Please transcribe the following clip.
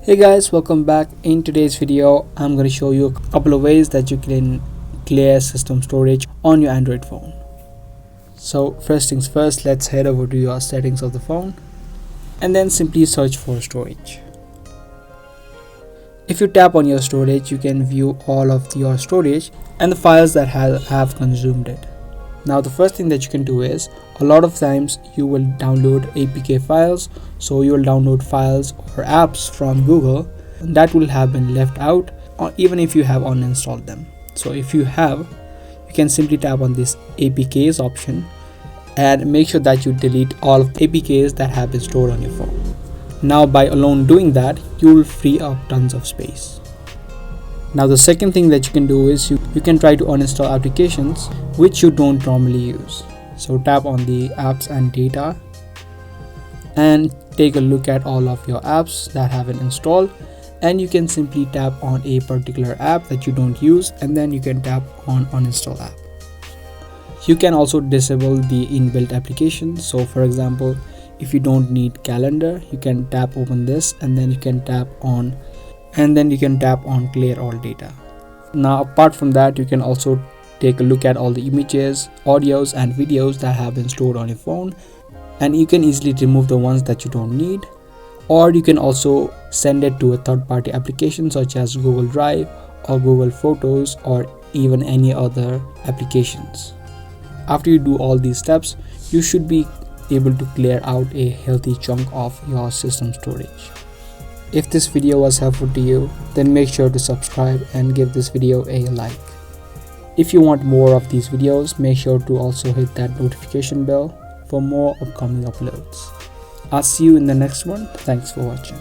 Hey guys, welcome back. In today's video I'm going to show you a couple of ways that you can clear system storage on your Android phone. So first things first, let's head over to your settings of the phone and then simply search for storage. If you tap on your storage, you can view all of your storage and the files that have consumed it. Now the first thing that you can do is, a lot of times you will download APK files, so you will download files or apps from Google that will have been left out, or even if you have uninstalled them. So if you have, you can simply tap on this APKs option and make sure that you delete all of the APKs that have been stored on your phone. Now by alone doing that, you will free up tons of space. Now the second thing that you can do is you can try to uninstall applications which you don't normally use. So tap on the apps and data and take a look at all of your apps that have been installed, and you can simply tap on a particular app that you don't use and then you can tap on uninstall app. You can also disable the inbuilt application. So for example, if you don't need calendar, you can tap open this and then you can tap on clear all data. Now apart from that, you can also take a look at all the images, audios and videos that have been stored on your phone, and you can easily remove the ones that you don't need, or you can also send it to a third-party application such as Google Drive or Google Photos or even any other applications. After you do all these steps, you should be able to clear out a healthy chunk of your system storage. If this video was helpful to you, then make sure to subscribe and give this video a like. If you want more of these videos, make sure to also hit that notification bell for more upcoming uploads. I'll see you in the next one. Thanks for watching.